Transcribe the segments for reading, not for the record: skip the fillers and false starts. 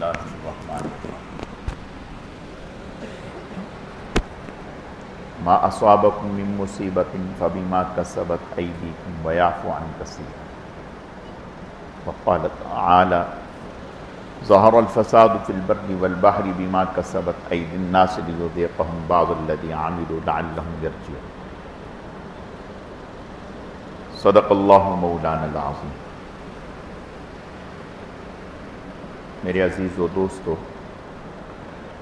اللہ الرحمن الرحیم ما اصابکم من مصیبت فبما کسبت ایدیکم ویعفو عن کثیر وقال تعالی ظہر الفساد فی البر والبحر بما کسبت ایدی الناس لیذیقہم بعض الذی عملوا لعلہم یرجعون صدق اللہ مولانا العظیم۔ میرے عزیز و دوستو،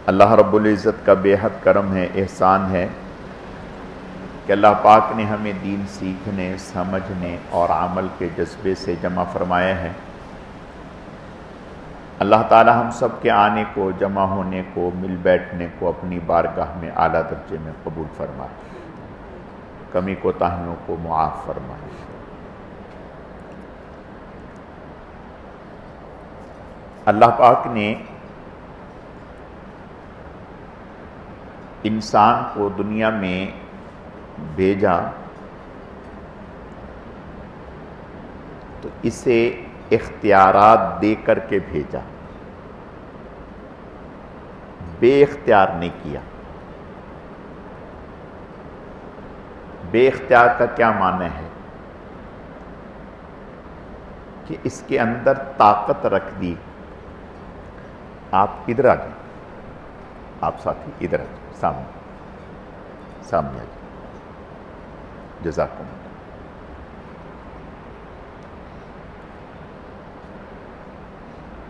اللہ رب العزت کا بے حد کرم ہے، احسان ہے کہ اللہ پاک نے ہمیں دین سیکھنے، سمجھنے اور عمل کے جذبے سے جمع فرمایا ہے۔ اللہ تعالی ہم سب کے آنے کو، جمع ہونے کو، مل بیٹھنے کو اپنی بارگاہ میں اعلیٰ درجے میں قبول فرمائے، کمی کوتاہیوں کو معاف فرمائے۔ اللہ پاک نے انسان کو دنیا میں بھیجا تو اسے اختیارات دے کر کے بھیجا، بے اختیار نہیں کیا۔ بے اختیار کا کیا معنی ہے؟ کہ اس کے اندر طاقت رکھ دی، آپ ادھر آ جائیں، آپ ساتھی ادھر آ جائیں، سامنے آ جائیں، جزاکم اللہ۔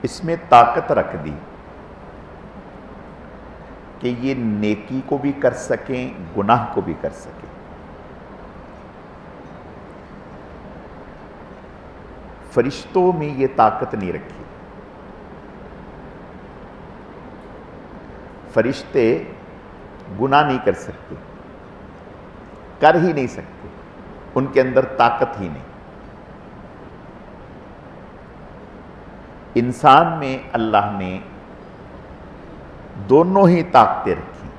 اس میں طاقت رکھ دی کہ یہ نیکی کو بھی کر سکیں، گناہ کو بھی کر سکیں۔ فرشتوں میں یہ طاقت نہیں رکھی۔ فرشتے گناہ نہیں کر سکتے، کر ہی نہیں سکتے، ان کے اندر طاقت ہی نہیں۔ انسان میں اللہ نے دونوں ہی طاقتیں رکھی،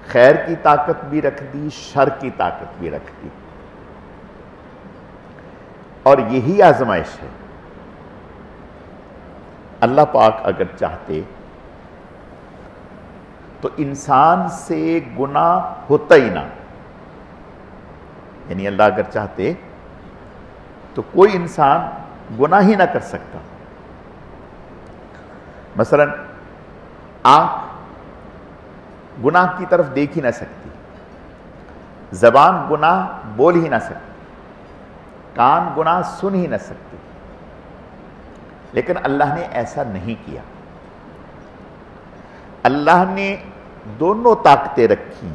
خیر کی طاقت بھی رکھ دی، شر کی طاقت بھی رکھ دی، اور یہی آزمائش ہے۔ اللہ پاک اگر چاہتے تو انسان سے گناہ ہوتا ہی نہ، یعنی اللہ اگر چاہتے تو کوئی انسان گناہ ہی نہ کر سکتا۔ مثلا آنکھ گناہ کی طرف دیکھ ہی نہ سکتی، زبان گناہ بول ہی نہ سکتی، کان گناہ سن ہی نہ سکتی، لیکن اللہ نے ایسا نہیں کیا۔ اللہ نے دونوں طاقتیں رکھی،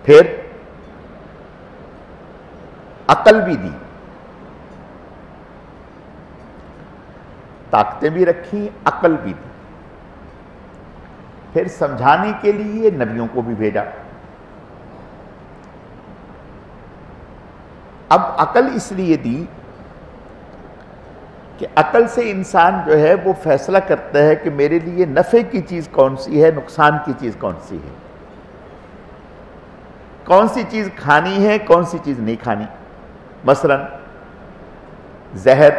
پھر عقل بھی دی، طاقتیں بھی رکھی، عقل بھی دی، پھر سمجھانے کے لیے نبیوں کو بھی بھیجا۔ اب عقل اس لیے دی کہ عقل سے انسان جو ہے وہ فیصلہ کرتا ہے کہ میرے لیے نفع کی چیز کون سی ہے، نقصان کی چیز کون سی ہے، کون سی چیز کھانی ہے، کون سی چیز نہیں کھانی۔ مثلا زہر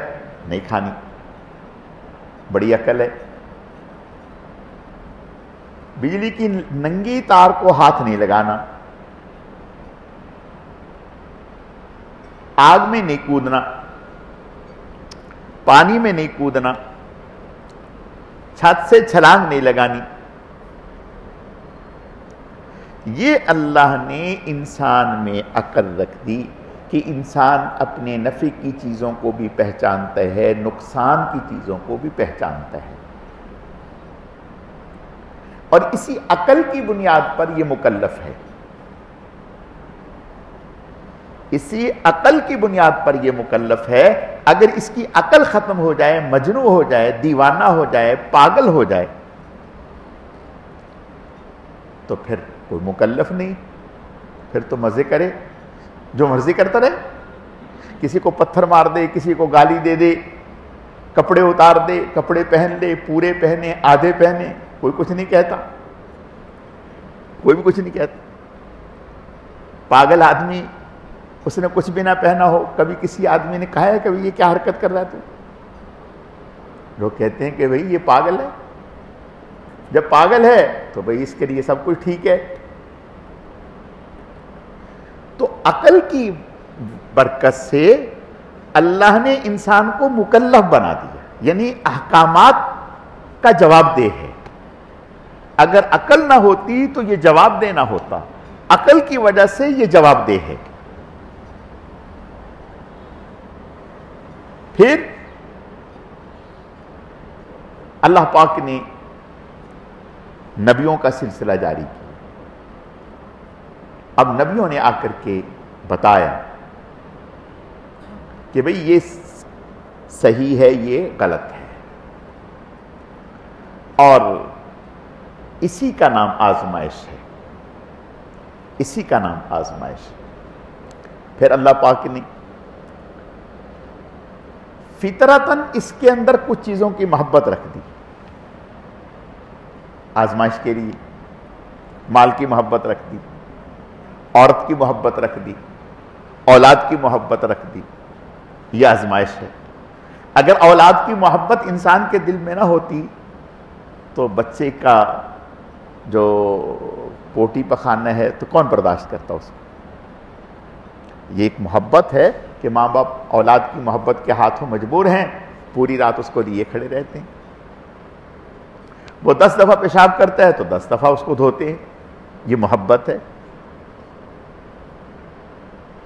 نہیں کھانی، بڑی عقل ہے۔ بجلی کی ننگی تار کو ہاتھ نہیں لگانا، آگ میں نہیں کودنا، پانی میں نہیں کودنا، چھت سے چھلانگ نہیں لگانی۔ یہ اللہ نے انسان میں عقل رکھ دی کہ انسان اپنے نفع کی چیزوں کو بھی پہچانتا ہے، نقصان کی چیزوں کو بھی پہچانتا ہے، اور اسی عقل کی بنیاد پر یہ مکلف ہے۔ اسی عقل کی بنیاد پر یہ مکلف ہے۔ اگر اس کی عقل ختم ہو جائے، مجنون ہو جائے، دیوانہ ہو جائے، پاگل ہو جائے، تو پھر کوئی مکلف نہیں، پھر تو مزے کرے، جو مرضی کرتا رہے، کسی کو پتھر مار دے، کسی کو گالی دے دے، کپڑے اتار دے، کپڑے پہن لے، پورے پہنے، آدھے پہنے، کوئی کچھ نہیں کہتا، کوئی بھی کچھ نہیں کہتا۔ پاگل آدمی، اس نے کچھ بھی نہ پہنا ہو، کبھی کسی آدمی نے کہا ہے کبھی یہ کیا حرکت کر رہا ہے تو؟ لوگ کہتے ہیں کہ بھئی یہ پاگل ہے. جب پاگل ہے تو بھئی اس کے لیے سب کچھ ٹھیک ہے. تو عقل کی برکت سے اللہ نے انسان کو مکلف بنا دیا، یعنی احکامات کا جواب دہ ہے. اگر عقل نہ ہوتی تو یہ جواب دہ نہ ہوتا، عقل کی وجہ سے یہ جواب دہ ہے. پھر اللہ پاک نے نبیوں کا سلسلہ جاری کیا. اب نبیوں نے آ کر کے بتایا کہ بھئی یہ صحیح ہے، یہ غلط ہے، اور اسی کا نام آزمائش ہے، اسی کا نام آزمائش ہے. پھر اللہ پاک نے فطرتاً اس کے اندر کچھ چیزوں کی محبت رکھ دی. آزمائش کے لیے مال کی محبت رکھ دی، عورت کی محبت رکھ دی، اولاد کی محبت رکھ دی. یہ آزمائش ہے. اگر اولاد کی محبت انسان کے دل میں نہ ہوتی تو بچے کا جو پوٹی پخانا ہے تو کون برداشت کرتا اس کو؟ یہ ایک محبت ہے کہ ماں باپ اولاد کی محبت کے ہاتھوں مجبور ہیں، پوری رات اس کو لیے کھڑے رہتے ہیں. وہ 10 دفعہ پیشاب کرتا ہے تو 10 دفعہ اس کو دھوتے ہیں. یہ محبت ہے.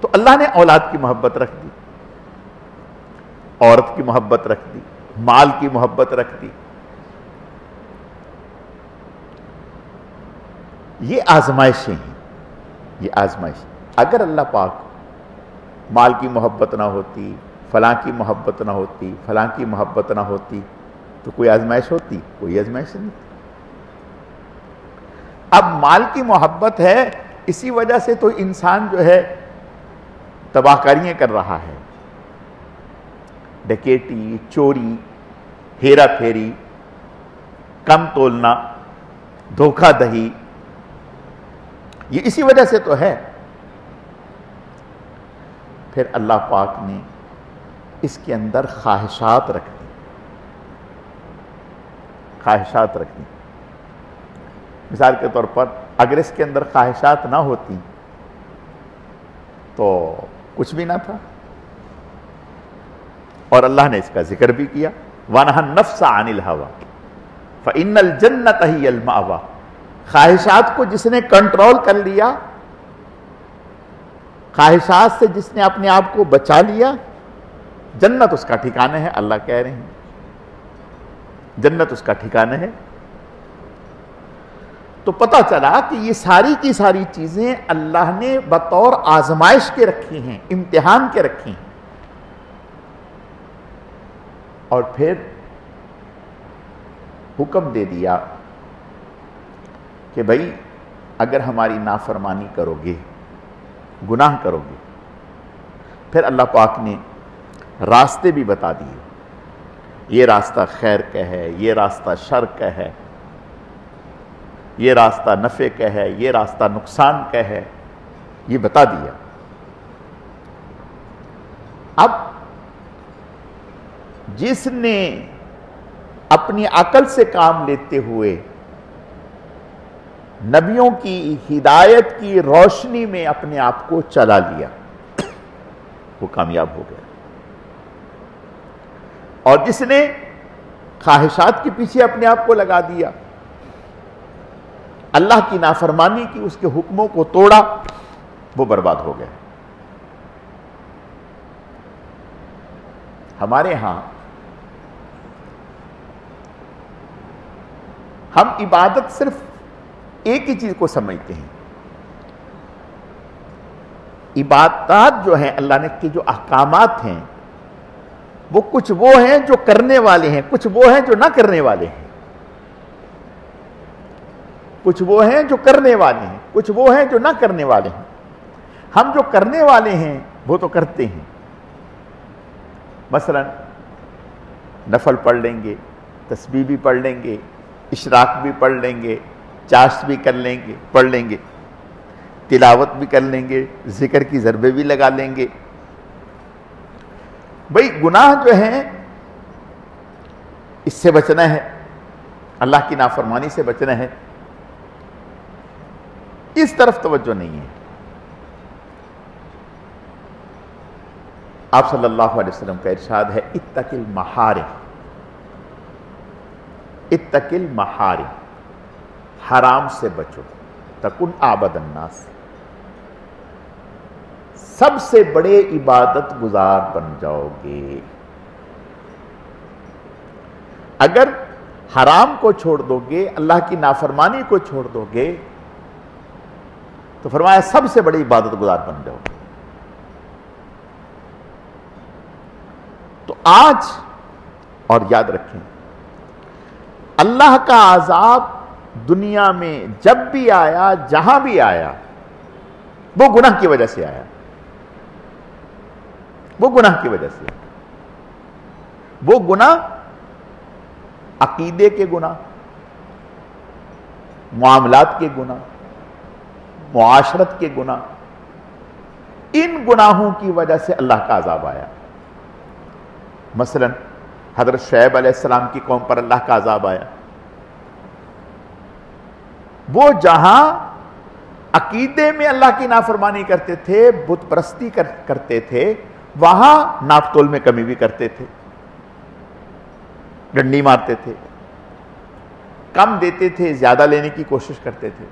تو اللہ نے اولاد کی محبت رکھ دی، عورت کی محبت رکھ دی، مال کی محبت رکھ دی. یہ آزمائشیں ہیں، یہ آزمائش. اگر اللہ پاک مال کی محبت نہ ہوتی، فلاں کی محبت نہ ہوتی، فلاں کی محبت نہ ہوتی تو کوئی آزمائش ہوتی؟ کوئی آزمائش نہیں. اب مال کی محبت ہے، اسی وجہ سے تو انسان جو ہے تباہ کاریاں کر رہا ہے. ڈکیٹی، چوری، ہیرا پھیری، کم تولنا، دھوکہ دہی، یہ اسی وجہ سے تو ہے. پھر اللہ پاک نے اس کے اندر خواہشات رکھ دی، خواہشات رکھ دی. مثال کے طور پر اگر اس کے اندر خواہشات نہ ہوتی تو کچھ بھی نہ تھا. اور اللہ نے اس کا ذکر بھی کیا، وَنَهَا النَّفْسَ عَنِ الْهَوَىٰ فَإِنَّ الْجَنَّةَ هِيَ الْمَأْوَىٰ. خواہشات کو جس نے کنٹرول کر لیا، خواہشات سے جس نے اپنے آپ کو بچا لیا، جنت اس کا ٹھکانہ ہے. اللہ کہہ رہے ہیں جنت اس کا ٹھکانہ ہے. تو پتہ چلا کہ یہ ساری کی ساری چیزیں اللہ نے بطور آزمائش کے رکھی ہیں، امتحان کے رکھی ہیں. اور پھر حکم دے دیا کہ بھائی اگر ہماری نافرمانی کرو گے، گناہ کرو گے. پھر اللہ پاک نے راستے بھی بتا دیے، یہ راستہ خیر کا ہے، یہ راستہ شر کا ہے، یہ راستہ نفع کا ہے، یہ راستہ نقصان کا ہے، یہ بتا دیا. اب جس نے اپنی عقل سے کام لیتے ہوئے نبیوں کی ہدایت کی روشنی میں اپنے آپ کو چلا لیا، وہ کامیاب ہو گیا. اور جس نے خواہشات کے پیچھے اپنے آپ کو لگا دیا، اللہ کی نافرمانی کی، اس کے حکموں کو توڑا، وہ برباد ہو گیا. ہمارے ہاں ہم عبادت صرف ایک ہی چیز کو سمجھتے ہیں. عبادات جو ہیں اللہ نے کی جو احکامات ہیں وہ کچھ وہ ہیں جو کرنے والے ہیں، کچھ وہ ہیں جو نہ کرنے والے ہیں. کچھ وہ ہیں جو کرنے والے ہیں، کچھ وہ ہیں جو نہ کرنے والے ہیں. ہم جو کرنے والے ہیں وہ تو کرتے ہیں. مثلا نفل پڑھ لیں گے، تسبیح بھی پڑھ لیں گے، اشراق بھی پڑھ لیں گے، چاشت بھی کر لیں گے، پڑھ لیں گے، تلاوت بھی کر لیں گے، ذکر کی ضربے بھی لگا لیں گے. بھئی گناہ جو ہیں اس سے بچنا ہے، اللہ کی نافرمانی سے بچنا ہے، اس طرف توجہ نہیں ہے۔ آپ صلی اللہ علیہ وسلم کا ارشاد ہے اتق المحارم، اتق المحارم، حرام سے بچو، تکن اعبد الناس، سب سے بڑے عبادت گزار بن جاؤ گے۔ اگر حرام کو چھوڑ دو گے، اللہ کی نافرمانی کو چھوڑ دو گے، تو فرمایا سب سے بڑی عبادت گزار بن جاؤ گے۔ تو آج اور یاد رکھیں، اللہ کا عذاب دنیا میں جب بھی آیا، جہاں بھی آیا، وہ گناہ کی وجہ سے آیا، وہ گناہ کی وجہ سے آیا۔ وہ گناہ عقیدے کے گناہ، معاملات کے گناہ، معاشرت کے گناہ، ان گناہوں کی وجہ سے اللہ کا عذاب آیا۔ مثلا حضرت شعیب علیہ السلام کی قوم پر اللہ کا عذاب آیا۔ وہ جہاں عقیدے میں اللہ کی نافرمانی کرتے تھے، بت پرستی کرتے تھے، وہاں ناپ تول میں کمی بھی کرتے تھے، ڈنڈی مارتے تھے، کم دیتے تھے، زیادہ لینے کی کوشش کرتے تھے،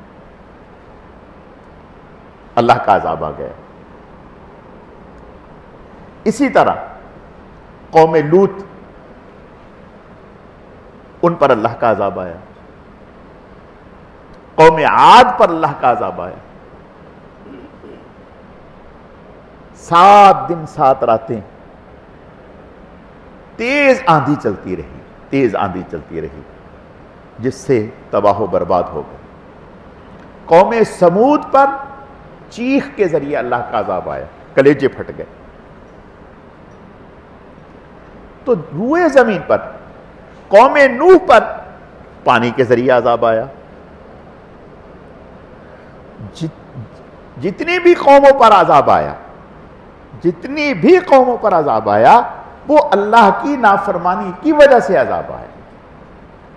اللہ کا عذاب آ گیا۔ اسی طرح قوم لوط، ان پر اللہ کا عذاب آیا، قوم عاد پر اللہ کا عذاب آیا۔ 7 دن 7 راتیں تیز آندھی چلتی رہی، تیز آندھی چلتی رہی، جس سے تباہ و برباد ہو گئے۔ قوم سمود پر چیخ کے ذریعے اللہ کا عذاب آیا، کلیجے پھٹ گئے۔ تو روئے زمین پر قوم نوح پر پانی کے ذریعے عذاب آیا۔ جتنی بھی قوموں پر عذاب آیا، جتنی بھی قوموں پر عذاب آیا، وہ اللہ کی نافرمانی کی وجہ سے عذاب آیا۔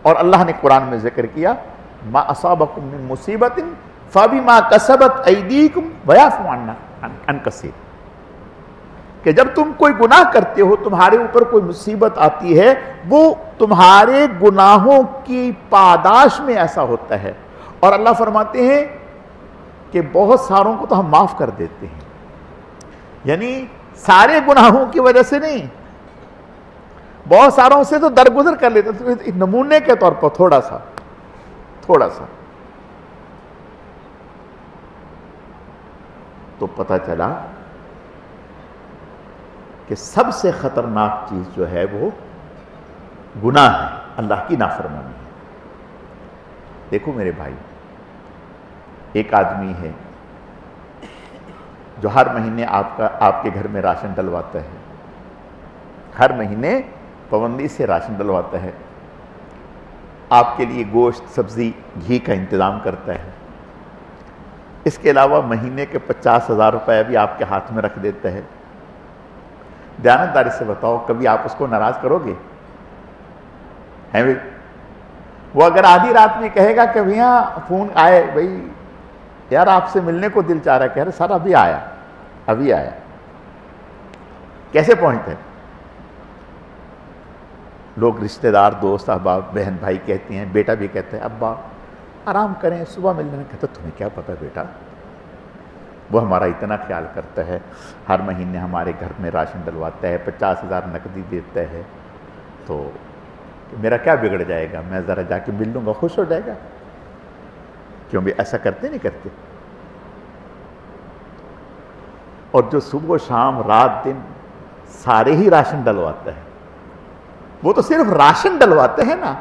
اور اللہ نے قرآن میں ذکر کیا ما اصابکم من مصیبت فبما کسبت ایدیکم ویعفو عن کثیر، کہ جب تم کوئی گناہ کرتے ہو، تمہارے اوپر کوئی مصیبت آتی ہے، وہ تمہارے گناہوں کی پاداش میں ایسا ہوتا ہے۔ اور اللہ فرماتے ہیں کہ بہت ساروں کو تو ہم معاف کر دیتے ہیں، یعنی سارے گناہوں کی وجہ سے نہیں، بہت ساروں سے تو درگزر کر لیتے ہیں، نمونے کے طور پر تھوڑا سا۔ تو پتہ چلا کہ سب سے خطرناک چیز جو ہے وہ گناہ ہے، اللہ کی نافرمانی ہے۔ دیکھو میرے بھائی، ایک آدمی ہے جو ہر مہینے آپ کے گھر میں راشن ڈلواتا ہے، ہر مہینے پابندی سے راشن ڈلواتا ہے، آپ کے لیے گوشت، سبزی، گھی کا انتظام کرتا ہے، اس کے علاوہ مہینے کے 50,000 روپے بھی آپ کے ہاتھ میں رکھ دیتا ہے۔ دیانتداری سے بتاؤ، کبھی آپ اس کو ناراض کرو گے؟ ہیں بھائی؟ وہ اگر آدھی رات میں کہے گا کہ بھیا فون آئے، بھائی یار آپ سے ملنے کو دل چاہ رہا ہے، کہہ رہے سر ابھی آیا، کیسے پہنچتے ہیں لوگ؟ رشتہ دار، دوست، احباب، بہن، بھائی کہتے ہیں، بیٹا بھی کہتا ہے ابا آرام کریں، صبح مل لینا۔ کہتا تمہیں کیا پتا بیٹا، وہ ہمارا اتنا خیال کرتا ہے، ہر مہینے ہمارے گھر میں راشن ڈلواتا ہے، 50,000 نقدی دیتا ہے، تو میرا کیا بگڑ جائے گا، میں ذرا جا کے مل لوں گا، خوش ہو جائے گا۔ کیوں بھی ایسا کرتے نہیں کرتے؟ اور جو صبح و شام، رات دن سارے ہی راشن ڈلواتا ہے، وہ تو صرف راشن ڈلواتے ہیں نا،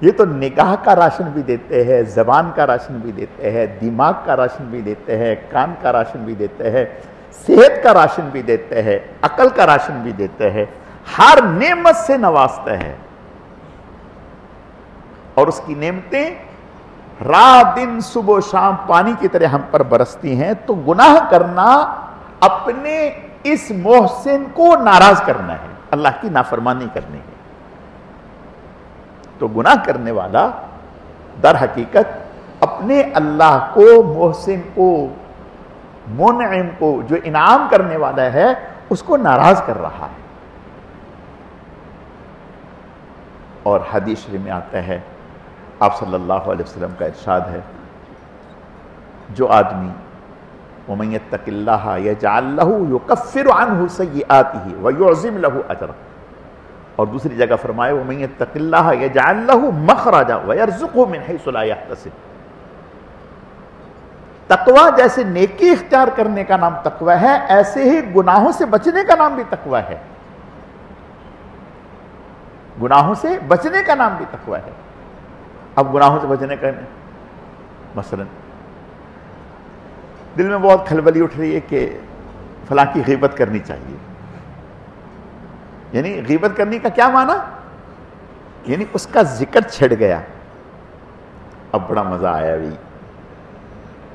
یہ تو نگاہ کا راشن بھی دیتے ہیں، زبان کا راشن بھی دیتے ہیں، دماغ کا راشن بھی دیتے ہیں، کان کا راشن بھی دیتے ہیں، صحت کا راشن بھی دیتے ہیں، عقل کا راشن بھی دیتے ہیں، ہر نعمت سے نوازتا ہے، اور اس کی نعمتیں رات دن صبح و شام پانی کی طرح ہم پر برستی ہیں۔ تو گناہ کرنا اپنے اس محسن کو ناراض کرنا ہے۔ اللہ کی نافرمانی کرنے کی. تو گناہ کرنے والا در حقیقت اپنے اللہ کو، محسن کو، منعم کو، جو انعام کرنے والا ہے اس کو ناراض کر رہا ہے. اور حدیث شریف میں آتا ہے، آپ صلی اللہ علیہ وسلم کا ارشاد ہے، جو آدمی وَمَن يَتَّقِ اللَّهَ يَجْعَلْ لَهُ يُكَفِّرُ عَنْهُ سَيِّئَاتِهِ وَيُعْظِمْ لَهُ أَجْرَهُ. اور دوسری جگہ فرمائے وَمَن يَتَّقِ اللَّهَ يَجْعَلْ لَهُ مَخْرَجًا وَيَرْزُقْهُ مِنْ حَيْثُ لَا يَحْتَسِبُ. تقوی جیسے نیکی اختیار کرنے کا نام تقوی ہے، ایسے ہی گناہوں سے بچنے کا نام بھی تقوی ہے. گناہوں سے بچنے کا نام بھی تقوی ہے. اب گناہوں سے بچنے کا مثلا دل میں بہت کھلبلی اٹھ رہی ہے کہ فلاں کی غیبت کرنی چاہیے. یعنی غیبت کرنے کا کیا معنی؟ یعنی اس کا ذکر چھڑ گیا، اب بڑا مزہ آیا بھی.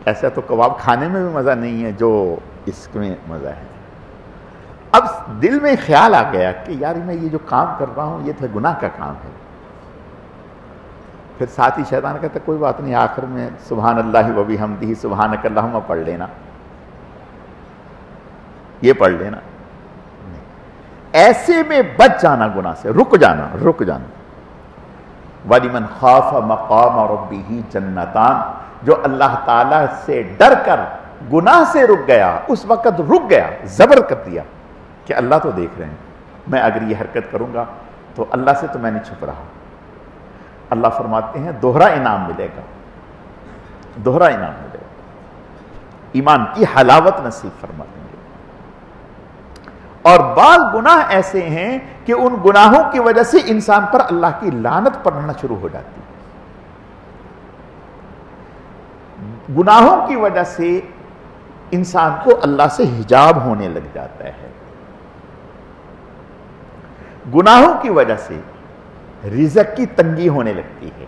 ایسا تو کباب کھانے میں بھی مزہ نہیں ہے جو اس میں مزہ ہے. اب دل میں خیال آ گیا کہ یار میں یہ جو کام کر رہا ہوں یہ تو گناہ کا کام ہے. پھر ساتھ ہی شیطان کہتا کوئی بات نہیں، آخر میں سبحان اللہ و بحمدہ سبحانک اللہم پڑھ لینا، یہ پڑھ لینا. ایسے میں بچ جانا، گناہ سے رک جانا. وَلِمَنْ خَافَ مَقَامَ رَبِّهِ جَنَّتَانِ. جو اللہ تعالیٰ سے ڈر کر گناہ سے رک گیا، اس وقت رک گیا، زبر کر دیا کہ اللہ تو دیکھ رہے ہیں، میں اگر یہ حرکت کروں گا تو اللہ سے تو میں نہیں چھپ رہا. اللہ فرماتے ہیں دوہرا انعام ملے گا، دوہرا انعام ملے گا. ایمان کی حلاوت نصیب فرما دیں گے. اور بعض گناہ ایسے ہیں کہ ان گناہوں کی وجہ سے انسان پر اللہ کی لعنت پڑنا شروع ہو جاتی ہے. گناہوں کی وجہ سے انسان کو اللہ سے حجاب ہونے لگ جاتا ہے. گناہوں کی وجہ سے رزق کی تنگی ہونے لگتی ہے.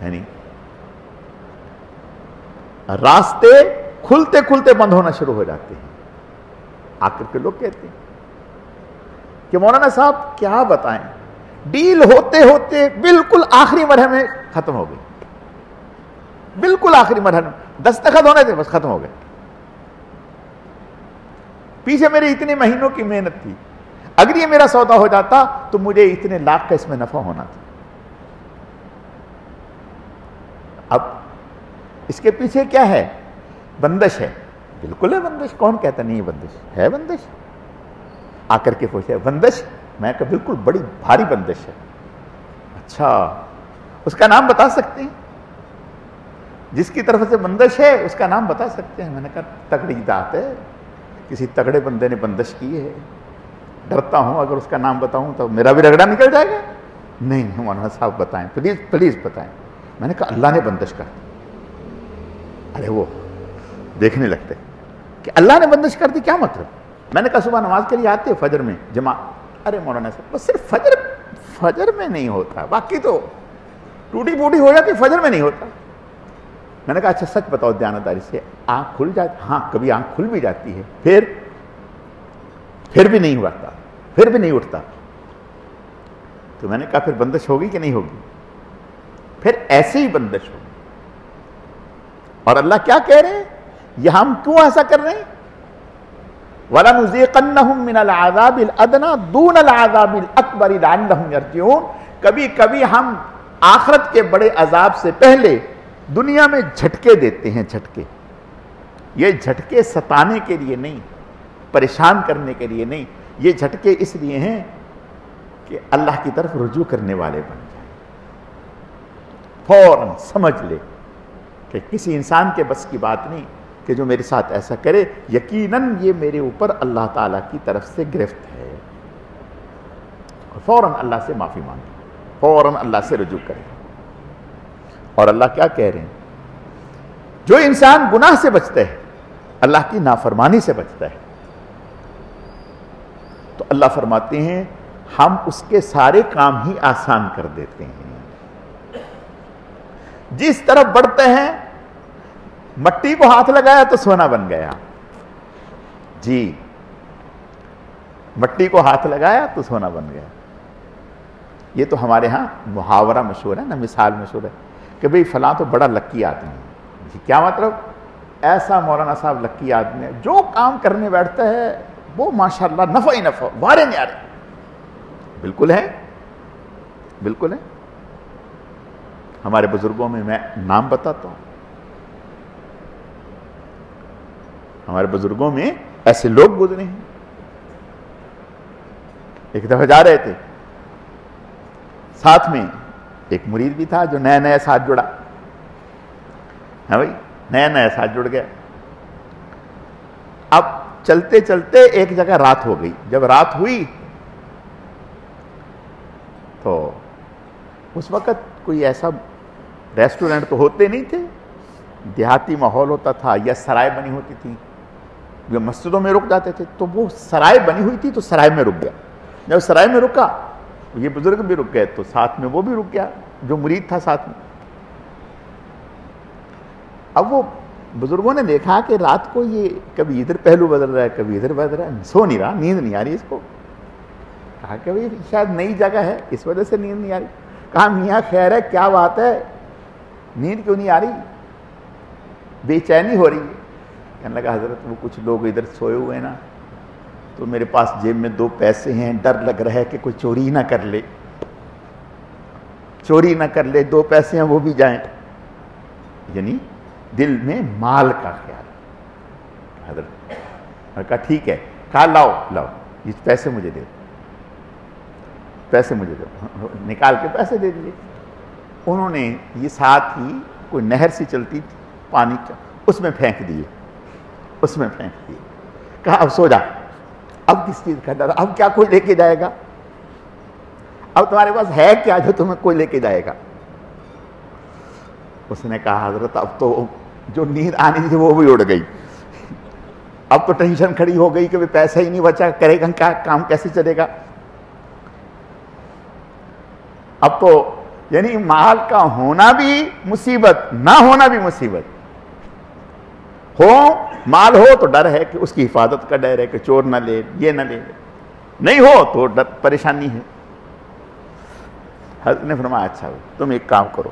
یعنی راستے کھلتے کھلتے بند ہونا شروع ہو جاتے ہیں. آخر کے لوگ کہتے ہیں کہ مولانا صاحب کیا بتائیں، ڈیل ہوتے ہوتے بالکل آخری مرحلے میں ختم ہو گئی. بالکل آخری مرحلے میں دستخط ہونے تھے، بس ختم ہو گئے. پیچھے میرے اتنے مہینوں کی محنت تھی، اگر یہ میرا سودا ہو جاتا تو مجھے اتنے لاکھ کا اس میں نفع ہونا تھا. اب اس کے پیچھے کیا ہے؟ بندش ہے. بالکل ہے بندش، کون کہتا نہیں بندش ہے؟ بندش آ کر کے پوچھے بندش، میں کہا بالکل بڑی بھاری بندش ہے. اچھا اس کا نام بتا سکتے ہیں؟ جس کی طرف سے بندش ہے اس کا نام بتا سکتے ہیں؟ میں نے کہا تگڑی ذات ہے، کسی تگڑے بندے نے بندش کی ہے. ڈرتا ہوں اگر اس کا نام بتاؤں تو میرا بھی رگڑا نکل جائے گا. نہیں مولانا صاحب بتائیں، پلیز پلیز بتائیں. میں نے کہا اللہ نے بندش کر دی. ارے وہ دیکھنے لگتے کہ اللہ نے بندش کر دی، کیا مطلب؟ میں نے کہا صبح نماز کے لیے آتے فجر میں جمع. ارے مولانا صاحب بس صرف فجر میں نہیں ہوتا، باقی تو ٹوٹی پوٹی ہو جاتی، فجر میں نہیں ہوتا. میں نے کہا اچھا سچ بتاؤ دیانتداری سے، آنکھ کھل جاتی؟ ہاں کبھی آنکھ کھل بھی جاتی ہے، پھر بھی نہیں ہوتا، پھر بھی نہیں اٹھتا. تو میں نے کہا پھر بندش ہوگی کہ نہیں ہوگی؟ پھر ایسے ہی بندش ہوگی. اور اللہ کیا کہہ رہے ہیں؟ یہ ہم کیوں ایسا کر رہے ہیں؟ وَلَنُذِيقَنَّهُم مِّنَ الْعَذَابِ الْأَدْنَىٰ دُونَ الْعَذَابِ الْأَكْبَرِ لَعَلَّهُمْ يَرْجِعُونَ. کبھی کبھی ہم آخرت کے بڑے عذاب سے پہلے دنیا میں جھٹکے دیتے ہیں. جھٹکے، یہ جھٹکے ستانے کے لیے نہیں، پریشان کرنے کے لیے نہیں، یہ جھٹکے اس لیے ہیں کہ اللہ کی طرف رجوع کرنے والے بن جائیں. فوراً سمجھ لے کہ کسی انسان کے بس کی بات نہیں کہ جو میرے ساتھ ایسا کرے، یقیناً یہ میرے اوپر اللہ تعالیٰ کی طرف سے گرفت ہے. اور فوراً اللہ سے معافی مانگے، فوراً اللہ سے رجوع کرے. اور اللہ کیا کہہ رہے ہیں؟ جو انسان گناہ سے بچتا ہے، اللہ کی نافرمانی سے بچتا ہے، تو اللہ فرماتے ہیں ہم اس کے سارے کام ہی آسان کر دیتے ہیں. جس طرف بڑھتے ہیں، مٹی کو ہاتھ لگایا تو سونا بن گیا. جی مٹی کو ہاتھ لگایا تو سونا بن گیا. یہ تو ہمارے ہاں محاورہ مشہور ہے نا, مثال مشہور ہے کہ بھئی فلاں تو بڑا لکی آدمی ہے. جی کیا مطلب؟ ایسا مولانا صاحب لکی آدمی ہے, جو کام کرنے بیٹھتا ہے وہ ماشاءاللہ نفع ہی نفع, وارے نیارے. بالکل ہے, بالکل ہے. ہمارے بزرگوں میں نام بتاتا ہوں, ہمارے بزرگوں میں ایسے لوگ گزرے ہیں. ایک دفعہ جا رہے تھے, ساتھ میں ایک مرید بھی تھا جو نیا نیا ساتھ جڑا. ہاں بھائی, نیا نیا ساتھ جڑ گیا. اب چلتے چلتے ایک جگہ رات ہو گئی. جب رات ہوئی تو اس وقت کوئی ایسا ریسٹورنٹ تو ہوتے نہیں تھے, دیہاتی ماحول ہوتا تھا یا سرائے بنی ہوتی تھی, جو مسجدوں میں رک جاتے تھے. تو وہ سرائے بنی ہوئی تھی تو سرائے میں رک گیا. جب سرائے میں رکا یہ بزرگ بھی رک گئے تو ساتھ میں وہ بھی رک گیا جو مرید تھا ساتھ میں. اب وہ بزرگوں نے دیکھا کہ رات کو یہ کبھی ادھر پہلو بدل رہا ہے کبھی ادھر بدل رہا ہے, سو نہیں رہا, نیند نہیں آ رہی اس کو. کہا کہ بھئی شاید نئی جگہ ہے اس وجہ سے نیند نہیں آ رہی. کہا میاں خیر ہے, کیا بات ہے, نیند کیوں نہیں آ رہی, بے چینی ہو رہی ہے. کہنے لگا حضرت وہ کچھ لوگ ادھر سوئے ہوئے ہیں نا, تو میرے پاس جیب میں 2 پیسے ہیں, ڈر لگ رہا ہے کہ کوئی چوری نہ کر لے, چوری نہ کر لے, 2 پیسے ہیں وہ بھی جائیں. یعنی دل میں مال کا خیال. حضرت نے کہا ٹھیک ہے. کہا لاؤ لاؤ یہ پیسے مجھے دے, پیسے مجھے دو. نکال کے پیسے دے دیے. انہوں نے یہ ساتھ ہی کوئی نہر سی چلتی تھی پانی کا, اس میں پھینک دیے, اس میں پھینک دیے. کہا اب سو جا, اب کس چیز کا ڈر, اب کیا کوئی لے کے جائے گا, اب تمہارے پاس ہے کیا جو تمہیں کوئی لے کے جائے گا. اس نے کہا حضرت اب تو جو نیند آنی تھی وہ بھی اڑ گئی, اب تو ٹینشن کھڑی ہو گئی کہ پیسہ ہی نہیں بچا, کرے گا کیا, کام کیسے چلے گا. اب تو یعنی مال کا ہونا بھی مصیبت, نہ ہونا بھی مصیبت. ہو مال ہو تو ڈر ہے کہ اس کی حفاظت کا ڈر ہے کہ چور نہ لے, یہ نہ لے. نہیں ہو تو ڈر پریشانی ہے. حضرت نے فرمایا اچھا تم ایک کام کرو.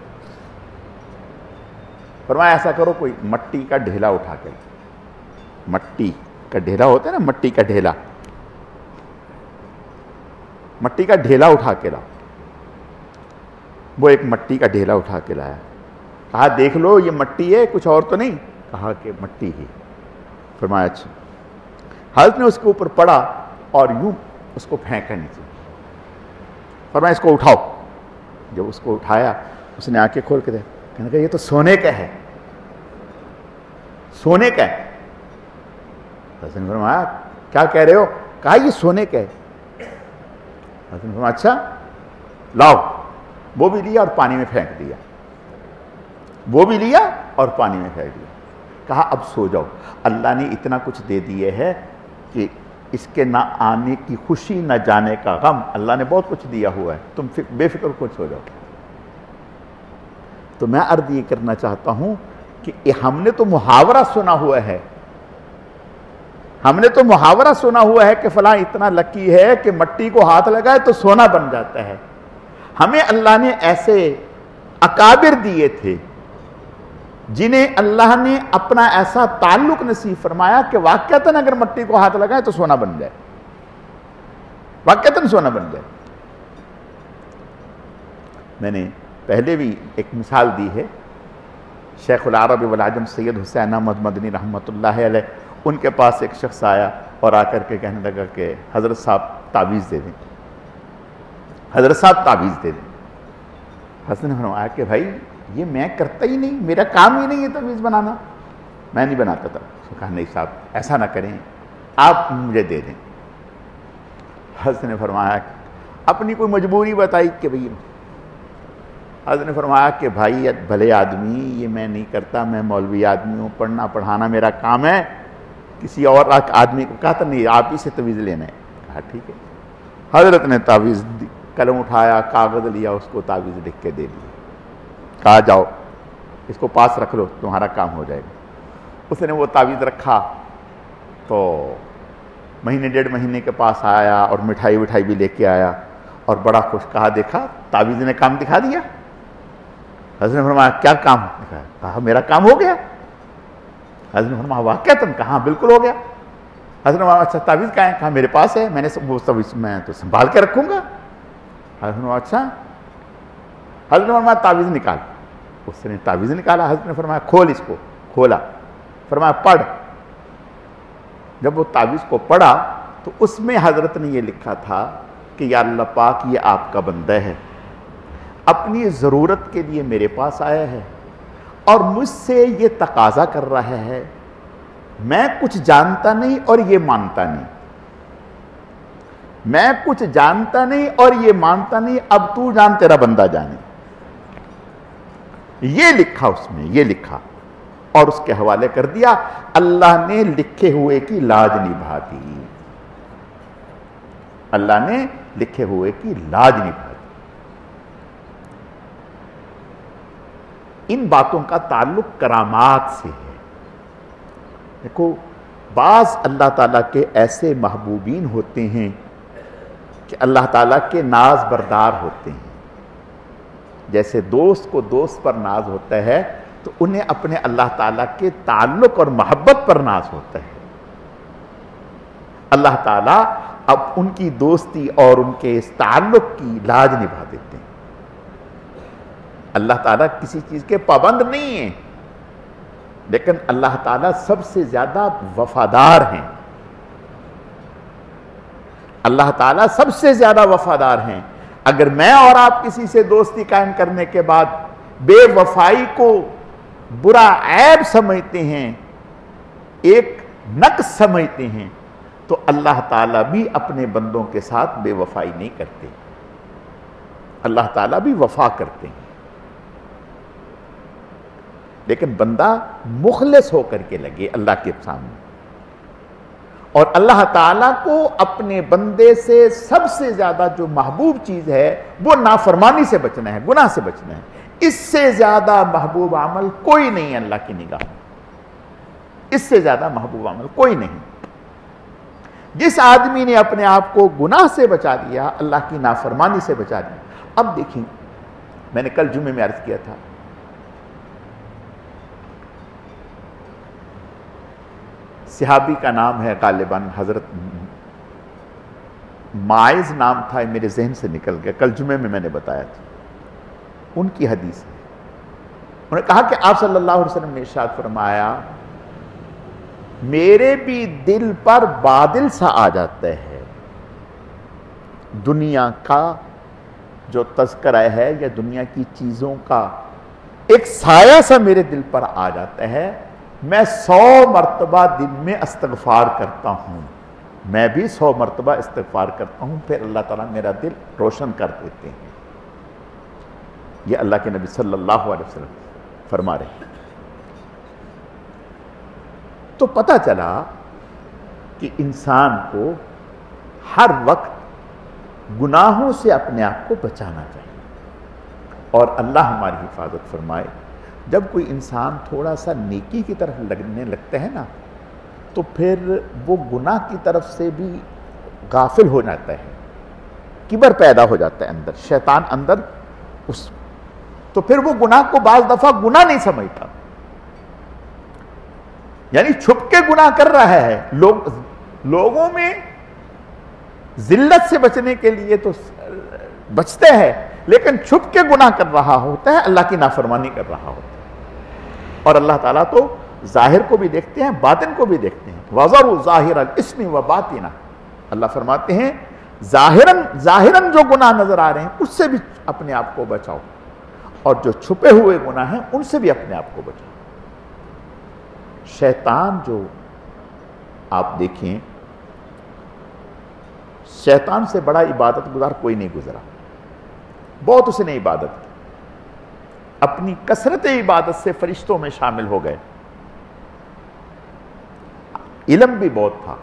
فرمایا ایسا کرو کوئی مٹی کا ڈھیلا اٹھا کے, مٹی کا ڈھیلا ہوتا ہے نا, مٹی کا ڈھیلا, مٹی کا ڈھیلا اٹھا کے لاؤ. وہ ایک مٹی کا ڈھیلا اٹھا کے لایا. کہا دیکھ لو یہ مٹی ہے کچھ اور تو نہیں. کہا کہ مٹی ہی. فرمایا اچھا. حضرت نے اس کے اوپر پڑا اور یوں اس کو پھینکا نیچے. فرمایا اس کو اٹھاؤ. جب اس کو اٹھایا اس نے آنکھیں کھول کے دیکھا, کہنے لگا یہ تو سونے کا ہے, سونے کا ہے. حضرت نے فرمایا کیا کہہ رہے ہو. کہا یہ سونے کا ہے. حضرت نے فرمایا اچھا لاؤ. وہ بھی لیا اور پانی میں پھینک دیا, وہ بھی لیا اور پانی میں پھینک دیا. کہا اب سو جاؤ, اللہ نے اتنا کچھ دے دیے ہے کہ اس کے نہ آنے کی خوشی نہ جانے کا غم, اللہ نے بہت کچھ دیا ہوا ہے, تم بے فکر کچھ سو جاؤ. تو میں عرض یہ کرنا چاہتا ہوں کہ ہم نے تو محاورہ سنا ہوا ہے, ہم نے تو محاورہ سنا ہوا ہے کہ فلاں اتنا لکی ہے کہ مٹی کو ہاتھ لگائے تو سونا بن جاتا ہے. ہمیں اللہ نے ایسے اکابر دیے تھے جنہیں اللہ نے اپنا ایسا تعلق نصیب فرمایا کہ واقعتاً اگر مٹی کو ہاتھ لگائے تو سونا بن جائے, واقعتاً سونا بن جائے. میں نے پہلے بھی ایک مثال دی ہے. شیخ العرب والعجم سید حسین احمد مدنی رحمۃ اللہ علیہ, ان کے پاس ایک شخص آیا اور آ کر کے کہنے لگا کہ حضرت صاحب تعویذ دے دیں, حضرت صاحب تعویذ دے دیں. حضرت نے فرمایا کہ بھائی یہ میں کرتا ہی نہیں, میرا کام ہی نہیں ہے تعویذ بنانا, میں نہیں بناتا تھا. اس نے کہا نہیں صاحب ایسا نہ کریں, آپ مجھے دے دیں. حضرت نے فرمایا اپنی کوئی مجبوری بتائی کہ بھئی. حضرت نے فرمایا کہ بھائی بھلے آدمی, یہ میں نہیں کرتا, میں مولوی آدمی ہوں, پڑھنا پڑھانا میرا کام ہے. کسی اور آدمی کو کہا تھا نہیں آپ ہی سے تعویذ لینا ہے. کہا ٹھیک ہے. حضرت نے تعویذ قلم اٹھایا, کاغذ لیا, اس کو تعویذ لکھ کے دے دیا. کہا جاؤ اس کو پاس رکھ لو, تمہارا کام ہو جائے گا. اس نے وہ تعویذ رکھا تو مہینے ڈیڑھ مہینے کے پاس آیا اور مٹھائی وٹھائی بھی لے کے آیا اور بڑا خوش. کہا دیکھا تعویذ نے کام دکھا دیا. حضرت نے فرمایا کیا کام دکھایا؟ کہا میرا کام ہو گیا. حضرت نے فرمایا واقعتاً؟ کہا بالکل ہو گیا. حضرت نے فرمایا اچھا تعویذ کہاں ہے؟ کہا میرے پاس ہے, میں تو سنبھال کے رکھوں گا. حضرت نے فرمایا اچھا. حضرت نے فرمایا تعویذ نکال. اس نے تعویذ نکالا. حضرت نے فرمایا کھول اس کو. کھولا. فرمایا پڑھ. جب وہ تعویذ کو پڑھا تو اس میں حضرت نے یہ لکھا تھا کہ یا اللہ پاک یہ آپ کا بندہ ہے, اپنی ضرورت کے لیے میرے پاس آیا ہے اور مجھ سے یہ تقاضا کر رہا ہے, میں کچھ جانتا نہیں اور یہ مانتا نہیں, میں کچھ جانتا نہیں اور یہ مانتا نہیں, اب تو جان تیرا بندہ جانے. یہ لکھا اس میں, یہ لکھا اور اس کے حوالے کر دیا. اللہ نے لکھے ہوئے کی لاج نبھا دی. اللہ نے لکھے ہوئے کی لاج نبھا دی. ان باتوں کا تعلق کرامات سے ہے. دیکھو بعض اللہ تعالیٰ کے ایسے محبوبین ہوتے ہیں کہ اللہ تعالیٰ کے ناز بردار ہوتے ہیں. جیسے دوست کو دوست پر ناز ہوتا ہے تو انہیں اپنے اللہ تعالیٰ کے تعلق اور محبت پر ناز ہوتا ہے. اللہ تعالیٰ اب ان کی دوستی اور ان کے اس تعلق کی لاج نبھا دیتے ہیں. اللہ تعالیٰ کسی چیز کے پابند نہیں ہیں, لیکن اللہ تعالیٰ سب سے زیادہ وفادار ہیں. اللہ تعالیٰ سب سے زیادہ وفادار ہیں. اگر میں اور آپ کسی سے دوستی قائم کرنے کے بعد بے وفائی کو برا عیب سمجھتے ہیں, ایک نقص سمجھتے ہیں, تو اللہ تعالیٰ بھی اپنے بندوں کے ساتھ بے وفائی نہیں کرتے. اللہ تعالیٰ بھی وفا کرتے ہیں, لیکن بندہ مخلص ہو کر کے لگے اللہ کے سامنے. اور اللہ تعالیٰ کو اپنے بندے سے سب سے زیادہ جو محبوب چیز ہے وہ نافرمانی سے بچنا ہے, گناہ سے بچنا ہے. اس سے زیادہ محبوب عمل کوئی نہیں ہے اللہ کی نگاہ میں. اس سے زیادہ محبوب عمل کوئی نہیں. جس آدمی نے اپنے آپ کو گناہ سے بچا دیا, اللہ کی نافرمانی سے بچا دیا. اب دیکھیں, میں نے کل جمعے میں عرض کیا تھا, صحابی کا نام ہے غالباً حضرت ماعز نام تھا, میرے ذہن سے نکل گیا, کل جمعے میں نے بتایا تھا. ان کی حدیث ہے, انہوں نے کہا کہ آپ صلی اللہ علیہ وسلم نے ارشاد فرمایا میرے بھی دل پر بادل سا آ جاتا ہے, دنیا کا جو تذکرہ ہے یا دنیا کی چیزوں کا ایک سایہ سا میرے دل پر آ جاتا ہے, میں 100 مرتبہ دن میں استغفار کرتا ہوں, میں بھی 100 مرتبہ استغفار کرتا ہوں, پھر اللہ تعالیٰ میرا دل روشن کر دیتے ہیں. یہ اللہ کے نبی صلی اللہ علیہ وسلم فرما رہے ہیں. تو پتہ چلا کہ انسان کو ہر وقت گناہوں سے اپنے آپ کو بچانا چاہیے, اور اللہ ہماری حفاظت فرمائے. جب کوئی انسان تھوڑا سا نیکی کی طرف لگنے لگتا ہے نا, تو پھر وہ گناہ کی طرف سے بھی غافل ہو جاتا ہے, کبر پیدا ہو جاتا ہے اندر, شیطان اندر اس, تو پھر وہ گناہ کو بعض دفعہ گناہ نہیں سمجھتا, یعنی چھپ کے گناہ کر رہا ہے. لوگوں میں ذلت سے بچنے کے لیے تو بچتے ہیں, لیکن چھپ کے گناہ کر رہا ہوتا ہے, اللہ کی نافرمانی کر رہا ہوتا ہے. اور اللہ تعالیٰ تو ظاہر کو بھی دیکھتے ہیں, باطن کو بھی دیکھتے ہیں. وَذَرُوا ظَاهِرَ الْإِثْمِ وَبَاطِنَهُ, اللہ فرماتے ہیں ظاہراً جو گناہ نظر آ رہے ہیں اس سے بھی اپنے آپ کو بچاؤ, اور جو چھپے ہوئے گناہ ہیں ان سے بھی اپنے آپ کو بچاؤ. شیطان جو آپ دیکھیں, شیطان سے بڑا عبادت گزار کوئی نہیں گزرا, بہت اس نے عبادت کی, اپنی کثرت عبادت سے فرشتوں میں شامل ہو گئے. علم بھی بہت تھا,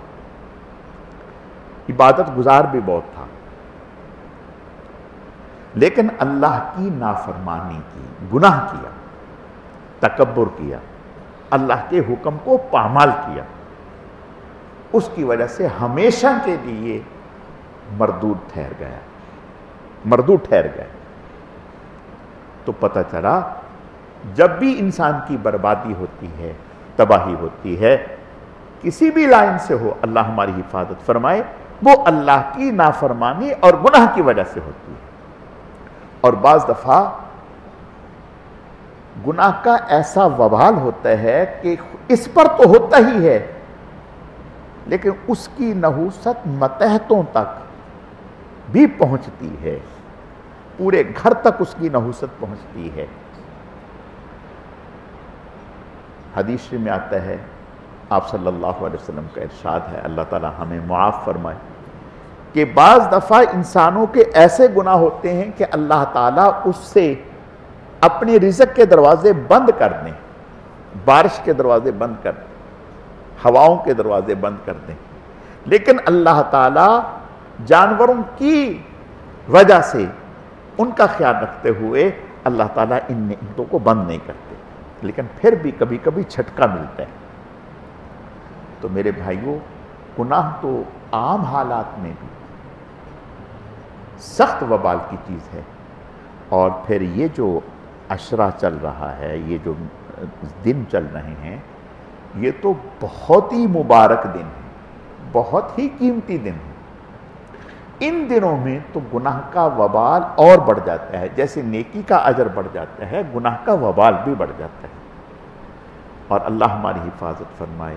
عبادت گزار بھی بہت تھا, لیکن اللہ کی نافرمانی کی, گناہ کیا, تکبر کیا, اللہ کے حکم کو پامال کیا. اس کی وجہ سے ہمیشہ کے لیے مردود ٹھہر گیا. تو پتہ چلا جب بھی انسان کی بربادی ہوتی ہے، تباہی ہوتی ہے، کسی بھی لائن سے ہو، اللہ ہماری حفاظت فرمائے، وہ اللہ کی نافرمانی اور گناہ کی وجہ سے ہوتی ہے. اور بعض دفعہ گناہ کا ایسا وبال ہوتا ہے کہ اس پر تو ہوتا ہی ہے، لیکن اس کی نحوست متحتوں تک بھی پہنچتی ہے، پورے گھر تک اس کی نحوست پہنچتی ہے. حدیث میں آتا ہے، آپ صلی اللہ علیہ وسلم کا ارشاد ہے، اللہ تعالی ہمیں معاف فرمائے، کہ بعض دفعہ انسانوں کے ایسے گناہ ہوتے ہیں کہ اللہ تعالیٰ اس سے اپنے رزق کے دروازے بند کر دیں، بارش کے دروازے بند کر دیں، ہواؤں کے دروازے بند کر دیں، لیکن اللہ تعالیٰ جانوروں کی وجہ سے ان کا خیال رکھتے ہوئے اللہ تعالیٰ ان نعمتوں کو بند نہیں کرتے، لیکن پھر بھی کبھی کبھی جھٹکا ملتا ہے. تو میرے بھائیوں، گناہ تو عام حالات میں بھی سخت وبال کی چیز ہے، اور پھر یہ جو عشرہ چل رہا ہے، یہ جو دن چل رہے ہیں، یہ تو بہت ہی مبارک دن ہے، بہت ہی قیمتی دن ہے. ان دنوں میں تو گناہ کا وبال اور بڑھ جاتا ہے، جیسے نیکی کا اجر بڑھ جاتا ہے، گناہ کا وبال بھی بڑھ جاتا ہے. اور اللہ ہماری حفاظت فرمائے.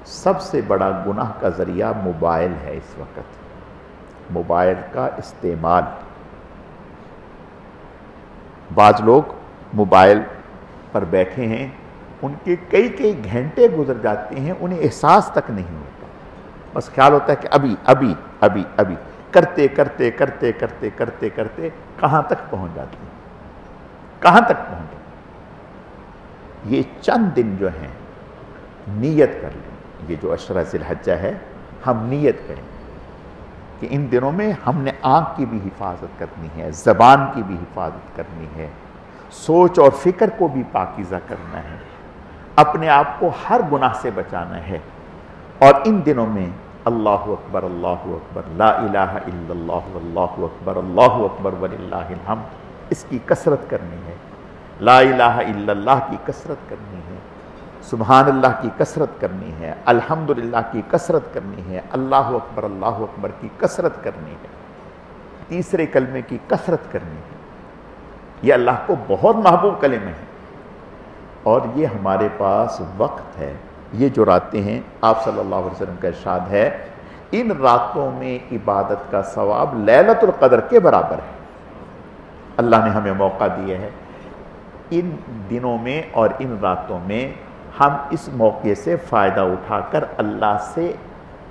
سب سے بڑا گناہ کا ذریعہ موبائل ہے. اس وقت موبائل کا استعمال، بعض لوگ موبائل پر بیٹھے ہیں، ان کے کئی کئی گھنٹے گزر جاتے ہیں، انہیں احساس تک نہیں ہوتا، بس خیال ہوتا ہے کہ ابھی کرتے کرتے کرتے کرتے کرتے کرتے کہاں تک پہنچ جاتے ہیں، کہاں تک پہنچ جاتے ہیں. یہ چند دن جو ہیں نیت کر لیں، یہ جو عشرہ ذی الحجہ ہے، ہم نیت کریں کہ ان دنوں میں ہم نے آنکھ کی بھی حفاظت کرنی ہے، زبان کی بھی حفاظت کرنی ہے، سوچ اور فکر کو بھی پاکیزہ کرنا ہے، اپنے آپ کو ہر گناہ سے بچانا ہے. اور ان دنوں میں اللہ اکبر لا الہ الا اللہ واللہ اکبر وللہ الحمد، اس کی کثرت کرنی ہے. لا الہ الا اللہ کی کثرت کرنی ہے، سبحان اللہ کی کثرت کرنی ہے، الحمدللہ کی کثرت کرنی ہے، اللہ اکبر کی کثرت کرنی ہے، تیسرے کلمے کی کثرت کرنی ہے. یہ اللہ کو بہت محبوب کلمے ہیں، اور یہ ہمارے پاس وقت ہے. یہ جو راتیں ہیں، آپ صلی اللہ علیہ وسلم کا ارشاد ہے، ان راتوں میں عبادت کا ثواب لیلۃ القدر کے برابر ہے. اللہ نے ہمیں موقع دیا ہے ان دنوں میں اور ان راتوں میں ہم اس موقع سے فائدہ اٹھا کر اللہ سے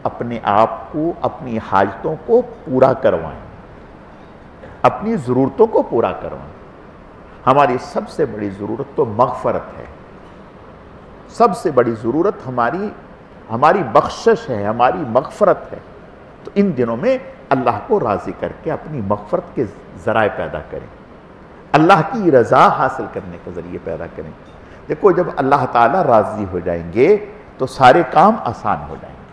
اپنے آپ کو، اپنی حاجتوں کو پورا کروائیں، اپنی ضرورتوں کو پورا کروائیں. ہماری سب سے بڑی ضرورت تو مغفرت ہے، سب سے بڑی ضرورت ہماری بخشش ہے، ہماری مغفرت ہے. تو ان دنوں میں اللہ کو راضی کر کے اپنی مغفرت کے ذرائع پیدا کریں، اللہ کی رضا حاصل کرنے کے ذریعے پیدا کریں. دیکھو، جب اللہ تعالیٰ راضی ہو جائیں گے تو سارے کام آسان ہو جائیں گے،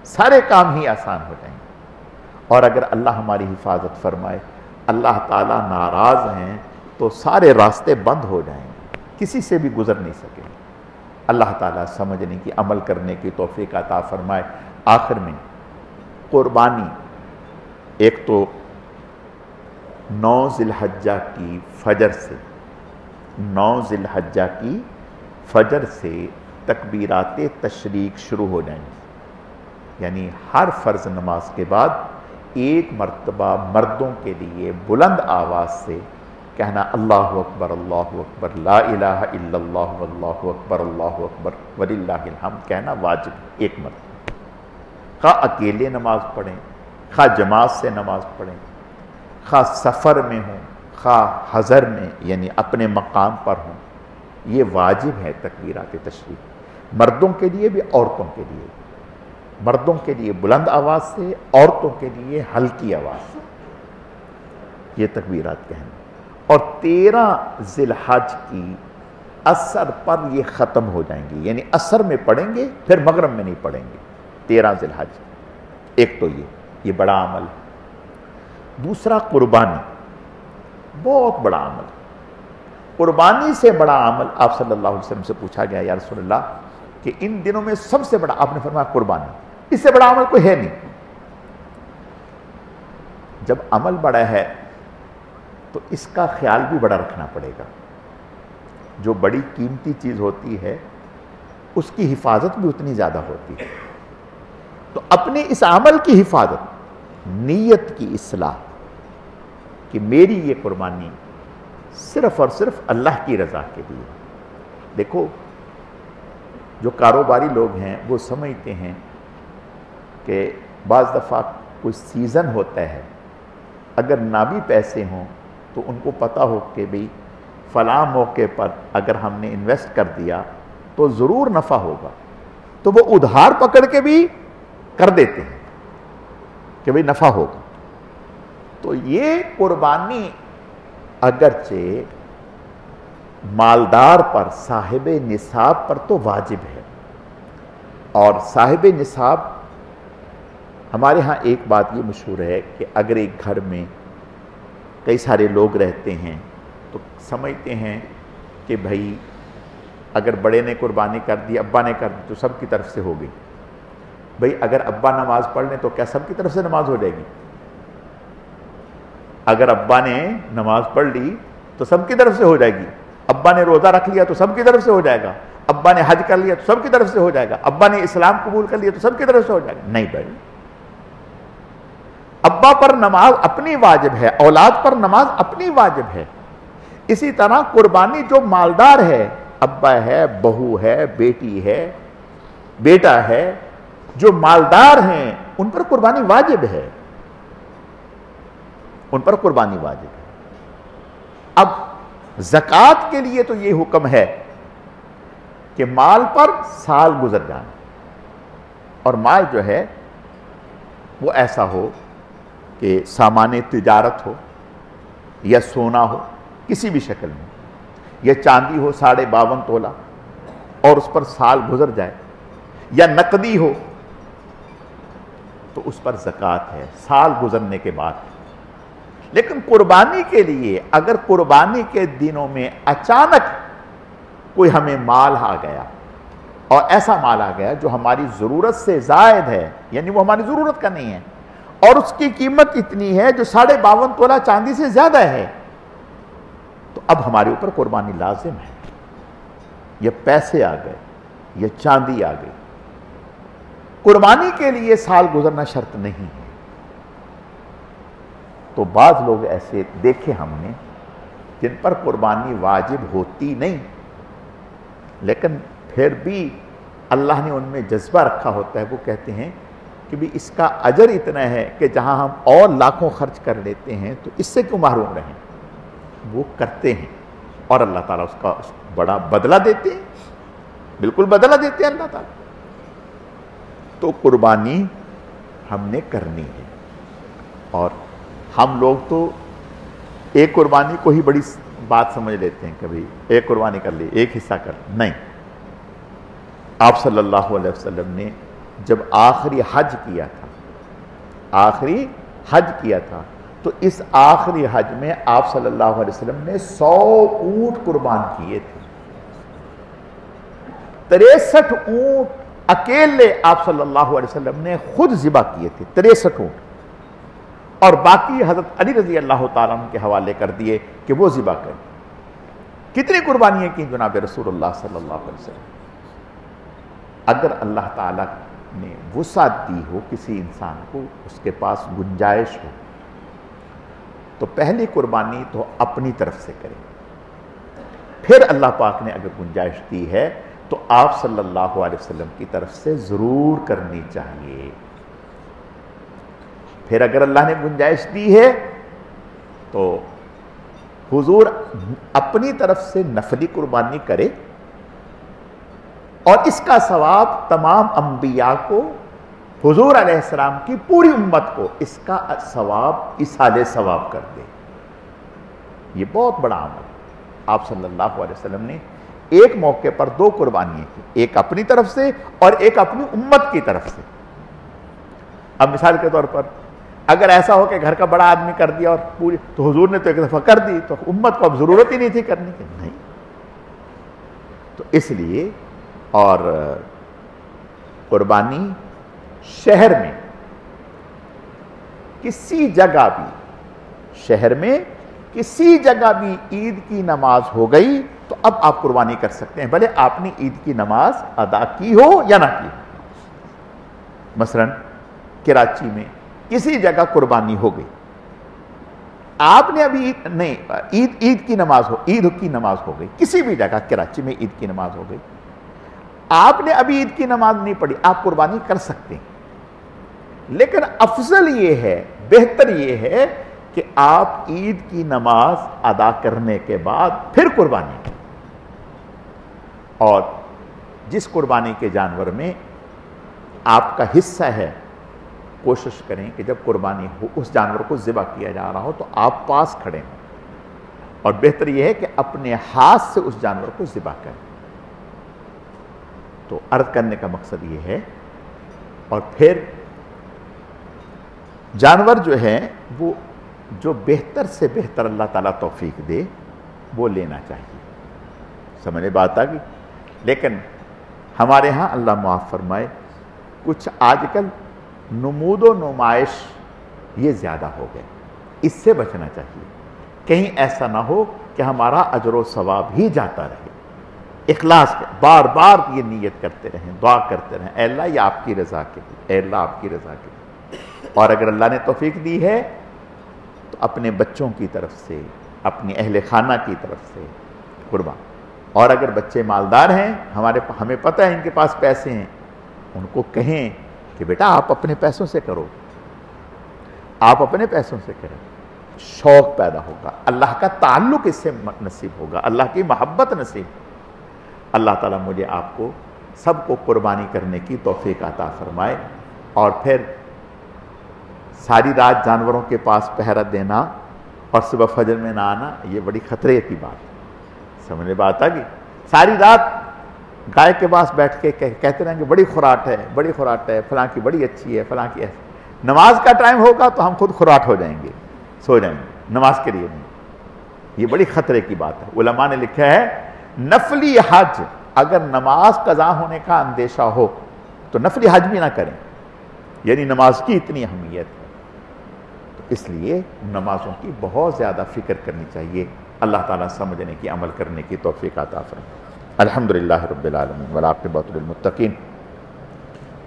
سارے کام ہی آسان ہو جائیں گے. اور اگر اللہ ہماری حفاظت فرمائے، اللہ تعالیٰ ناراض ہیں تو سارے راستے بند ہو جائیں گے، کسی سے بھی گزر نہیں سکیں. اللہ تعالیٰ سمجھنے کی، عمل کرنے کی توفیق عطا فرمائے. آخر میں قربانی، ایک تو 9 ذی الحجہ کی فجر سے تکبیرات تشریق شروع ہو جائیں گے، یعنی ہر فرض نماز کے بعد ایک مرتبہ مردوں کے لیے بلند آواز سے کہنا اللہ اکبر لا الہ الا اللہ واللہ اکبر وللہ الحمد کہنا واجب ہے. ایک مرتبہ، خواہ اکیلے نماز پڑھیں، خواہ جماعت سے نماز پڑھیں، خواہ سفر میں ہوں، خواہ حضر میں یعنی اپنے مقام پر ہوں، یہ واجب ہے تکبیرات تشریق، مردوں کے لیے بھی عورتوں کے لیے. مردوں کے لیے بلند آواز سے، عورتوں کے لیے ہلکی آواز سے یہ تکبیرات کہنا. اور 13 ذی الحج کی عصر پر یہ ختم ہو جائیں گی، یعنی عصر میں پڑھیں گے، پھر مغرب میں نہیں پڑھیں گے. 13 ذوالحج. ایک تو یہ بڑا عمل ہے. دوسرا قربانی، بہت بڑا عمل. قربانی سے بڑا عمل آپ صلی اللہ علیہ وسلم سے پوچھا گیا یا رسول اللہ کہ ان دنوں میں سب سے بڑا، آپ نے فرمایا قربانی. اس سے بڑا عمل کوئی ہے نہیں. جب عمل بڑا ہے تو اس کا خیال بھی بڑا رکھنا پڑے گا. جو بڑی قیمتی چیز ہوتی ہے اس کی حفاظت بھی اتنی زیادہ ہوتی ہے. تو اپنے اس عمل کی حفاظت، نیت کی اصلاح کہ میری یہ قربانی صرف اور صرف اللہ کی رضا کے لیے. دیکھو جو کاروباری لوگ ہیں وہ سمجھتے ہیں کہ بعض دفعہ کوئی سیزن ہوتا ہے، اگر نہ بھی پیسے ہوں تو ان کو پتہ ہو کہ بھئی فلاں موقع پر اگر ہم نے انویسٹ کر دیا تو ضرور نفع ہوگا، تو وہ ادھار پکڑ کے بھی کر دیتے ہیں کہ بھئی نفع ہوگا. تو یہ قربانی اگرچہ مالدار پر، صاحب نصاب پر تو واجب ہے. اور صاحب نصاب، ہمارے ہاں ایک بات یہ مشہور ہے کہ اگر ایک گھر میں کئی سارے لوگ رہتے ہیں تو سمجھتے ہیں کہ بھائی اگر بڑے نے قربانی کر دی، ابا نے کر دی تو سب کی طرف سے ہو گئی. بھائی اگر ابا نماز پڑھ لیں تو کیا سب کی طرف سے نماز ہو جائے گی؟ اگر ابا نے نماز پڑھ لی تو سب کی طرف سے ہو جائے گی. ابا نے روزہ رکھ لیا تو سب کی طرف سے ہو جائے گا. ابا نے حج کر لیا تو سب کی طرف سے ہو جائے گا. ابا نے اسلام قبول کر لیا تو سب کی طرف سے ہو جائے گا. نہیں بھائی، ابا پر نماز اپنی واجب ہے، اولاد پر نماز اپنی واجب ہے. اسی طرح قربانی جو مالدار ہے، ابا ہے، بہو ہے، بیٹی ہے، بیٹا ہے، جو مالدار ہیں ان پر قربانی واجب ہے. ان پر قربانی واجب ہے. اب زکوٰۃ کے لیے تو یہ حکم ہے کہ مال پر سال گزر جانا، اور مال جو ہے وہ ایسا ہو کہ سامان تجارت ہو یا سونا ہو کسی بھی شکل میں، یا چاندی ہو 52.5 تولہ اور اس پر سال گزر جائے، یا نقدی ہو تو اس پر زکوٰۃ ہے سال گزرنے کے بعد. لیکن قربانی کے لیے اگر قربانی کے دنوں میں اچانک کوئی ہمیں مال آ گیا، اور ایسا مال آ گیا جو ہماری ضرورت سے زائد ہے، یعنی وہ ہماری ضرورت کا نہیں ہے، اور اس کی قیمت اتنی ہے جو 52.5 تولہ چاندی سے زیادہ ہے، تو اب ہمارے اوپر قربانی لازم ہے. یہ پیسے آ گئے، یہ چاندی آ گئی. قربانی کے لیے سال گزرنا شرط نہیں ہے. تو بعض لوگ ایسے دیکھے ہم نے جن پر قربانی واجب ہوتی نہیں، لیکن پھر بھی اللہ نے ان میں جذبہ رکھا ہوتا ہے. وہ کہتے ہیں کہ بھی اس کا اجر اتنا ہے کہ جہاں ہم اور لاکھوں خرچ کر لیتے ہیں تو اس سے کیوں محروم رہیں. وہ کرتے ہیں اور اللہ تعالیٰ اس کا بڑا بدلہ دیتے ہیں، بالکل بدلہ دیتے ہیں اللہ تعالیٰ. تو قربانی ہم نے کرنی ہے. اور ہم لوگ تو ایک قربانی کو ہی بڑی بات سمجھ لیتے ہیں کہ بھئی ایک قربانی کر لی، ایک حصہ کر لی. نہیں، آپ صلی اللہ علیہ وسلم نے جب آخری حج کیا تھا تو اس آخری حج میں آپ صلی اللہ علیہ وسلم نے 100 اونٹ قربان کیے تھے. 63 اونٹ اکیلے آپ صلی اللہ علیہ وسلم نے خود ذبح کیے تھے، 63 اونٹ، اور باقی حضرت علی رضی اللہ تعالیٰ عنہ کے حوالے کر دیے کہ وہ ذبح کریں. کتنی قربانیاں کی جناب رسول اللہ صلی اللہ علیہ وسلم. اگر اللہ تعالیٰ نے وسعت دی ہو کسی انسان کو، اس کے پاس گنجائش ہو، تو پہلی قربانی تو اپنی طرف سے کرے. پھر اللہ پاک نے اگر گنجائش دی ہے تو آپ صلی اللہ علیہ وسلم کی طرف سے ضرور کرنی چاہیے. پھر اگر اللہ نے گنجائش دی ہے تو حضور اپنی طرف سے نفلی قربانی کرے، اور اس کا ثواب تمام انبیاء کو، حضور علیہ السلام کی پوری امت کو اس کا ثواب اصال ثواب کر دے. یہ بہت بڑا عمل. آپ صلی اللہ علیہ وسلم نے ایک موقع پر 2 قربانیاں کی، ایک اپنی طرف سے اور ایک اپنی امت کی طرف سے. اب مثال کے طور پر اگر ایسا ہو کہ گھر کا بڑا آدمی کر دیا اور پوری، تو حضور نے تو ایک دفعہ کر دی، تو امت کو اب ضرورت ہی نہیں تھی کرنے کی، نہیں. تو اس لیے اور قربانی شہر میں کسی جگہ بھی، شہر میں کسی جگہ بھی عید کی نماز ہو گئی تو اب آپ قربانی کر سکتے ہیں، بھلے آپ نے عید کی نماز ادا کی ہو یا نہ کی. مثلا کراچی میں کسی جگہ قربانی ہو گئی، آپ نے ابھی عید کی نماز ہو گئی، کسی بھی جگہ کراچی میں عید کی نماز ہو گئی، آپ نے ابھی عید کی نماز نہیں پڑھی، آپ قربانی کر سکتے ہیں. لیکن افضل یہ ہے، بہتر یہ ہے کہ آپ عید کی نماز ادا کرنے کے بعد پھر قربانی کریں. اور جس قربانی کے جانور میں آپ کا حصہ ہے، کوشش کریں کہ جب قربانی ہو، اس جانور کو ذبح کیا جا رہا ہو تو آپ پاس کھڑے ہوں، اور بہتر یہ ہے کہ اپنے ہاتھ سے اس جانور کو ذبح کریں. تو عرض کرنے کا مقصد یہ ہے. اور پھر جانور جو ہے وہ جو بہتر سے بہتر اللہ تعالیٰ توفیق دے وہ لینا چاہیے. سمجھے بات آ گئی؟ لیکن ہمارے ہاں اللہ معاف فرمائے کچھ آج کل نمود و نمائش یہ زیادہ ہو گئے، اس سے بچنا چاہیے. کہیں ایسا نہ ہو کہ ہمارا اجر و ثواب ہی جاتا رہے. اخلاص کے بار بار یہ نیت کرتے رہیں، دعا کرتے رہیں، اے اللہ یہ آپ کی رضا کے لیے، اے اللہ آپ کی رضا کے لیے. اور اگر اللہ نے توفیق دی ہے تو اپنے بچوں کی طرف سے، اپنی اہل خانہ کی طرف سے قربان. اور اگر بچے مالدار ہیں، ہمیں پتہ ہے ان کے پاس پیسے ہیں، ان کو کہیں کہ بیٹا آپ اپنے پیسوں سے کرو، آپ اپنے پیسوں سے کریں. شوق پیدا ہوگا، اللہ کا تعلق اس سے نصیب ہوگا، اللہ کی محبت نصیب. اللہ تعالیٰ مجھے آپ کو سب کو قربانی کرنے کی توفیق عطا فرمائے. اور پھر ساری رات جانوروں کے پاس پہرا دینا اور صبح فجر میں نہ آنا، یہ بڑی خطرے کی بات ہے. سمجھنے بات آ گئی؟ ساری رات گائے کے پاس بیٹھ کے کہتے رہیں گے بڑی خوراٹ ہے، بڑی خوراٹ ہے، فلاں کی بڑی اچھی ہے، فلاں کی ایسی. نماز کا ٹائم ہوگا تو ہم خود خوراٹ ہو جائیں گے، سو جائیں گے، نماز کے لیے نہیں. یہ بڑی خطرے کی بات ہے. علماء نے لکھا ہے نفلی حج، اگر نماز قضا ہونے کا اندیشہ ہو تو نفلی حج بھی نہ کریں، یعنی نماز کی اتنی اہمیت ہے. تو اس لیے نمازوں کی بہت زیادہ فکر کرنی چاہیے. اللہ تعالیٰ سمجھنے کی، عمل کرنے کی توفیق عطا فرمائے. الحمدللہ رب العالمین والعاقبۃ للمتقین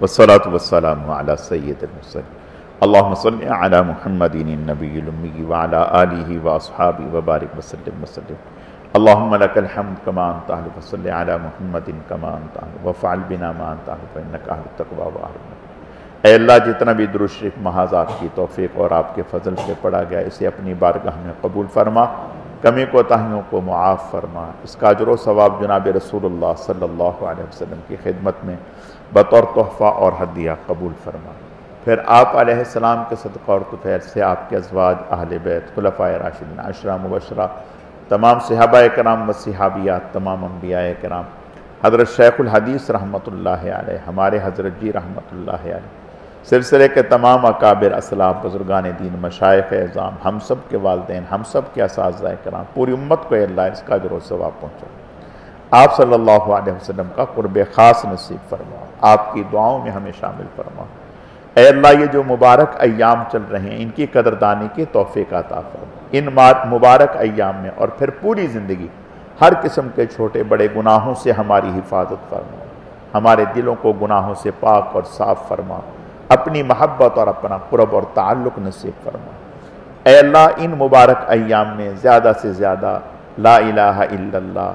والصلاة والسلام علی سید المرسلین. اللہم صل علی محمد النبی الامی وعلی آلہ واصحابہ وبارک وسلم وسلم. اللہم لک الحمد کما انت اہل، فصل علی محمد کما انت اہل، وفعل بنا ما انت اہل، فانک اہل التقوی واہل. اے اللہ جتنا بھی درود شریف محض آپ کی توفیق اور آپ کے فضل سے پڑھا گیا اسے اپنی بارگاہ میں قبول فرما، کمی کوتاہیوں کو معاف فرما. اس کا اجر و ثواب جناب رسول اللہ صلی اللہ علیہ وسلم کی خدمت میں بطور تحفہ اور ہدیہ قبول فرما. پھر آپ علیہ السلام کے صدقہ اور طفیل سے آپ کے ازواج، اہل بیت، خلفائے راشدین، عشرہ مبشرہ، تمام صحابہ کرام و صحابیات، تمام انبیاء کرام، حضرت شیخ الحدیث رحمۃ اللہ علیہ، ہمارے حضرت جی رحمۃ اللہ علیہ، سلسلے کے تمام اکابر، اسلاف، بزرگان دین، مشائخ اعظام، ہم سب کے والدین، ہم سب کے اساتذہ کرام، پوری امت کو اے اللہ اس کا اجر و ثواب پہنچا. آپ صلی اللہ علیہ وسلم کا قرب خاص نصیب فرما، آپ کی دعاؤں میں ہمیں شامل فرما. اے اللہ یہ جو مبارک ایام چل رہے ہیں ان کی قدردانی کی توفیق عطا فرما. ان مبارک ایام میں اور پھر پوری زندگی ہر قسم کے چھوٹے بڑے گناہوں سے ہماری حفاظت فرما، ہمارے دلوں کو گناہوں سے پاک اور صاف فرما، اپنی محبت اور اپنا قرب اور تعلق نصیب فرما. اے اللہ ان مبارک ایام میں زیادہ سے زیادہ لا الہ الا اللہ،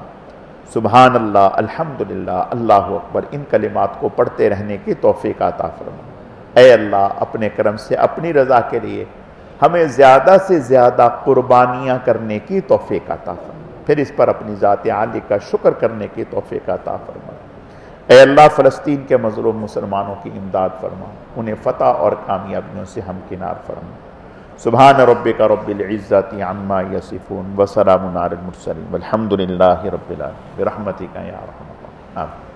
سبحان اللہ، الحمدللہ، اللہ اکبر، ان کلمات کو پڑھتے رہنے کی توفیق عطا فرما. اے اللہ اپنے کرم سے اپنی رضا کے لیے ہمیں زیادہ سے زیادہ قربانیاں کرنے کی توفیق عطا فرما، پھر اس پر اپنی ذات عالی کا شکر کرنے کی توفیق عطا فرما. اے اللہ فلسطین کے مظلوم مسلمانوں کی امداد فرما، انہیں فتح اور کامیابیوں سے ہمکنار فرما. سبحان ربک رب العزت عما یصفون وسلام علی المرسلین والحمد للہ رب العالمین برحمتک یا ارحم الراحمین. آمین.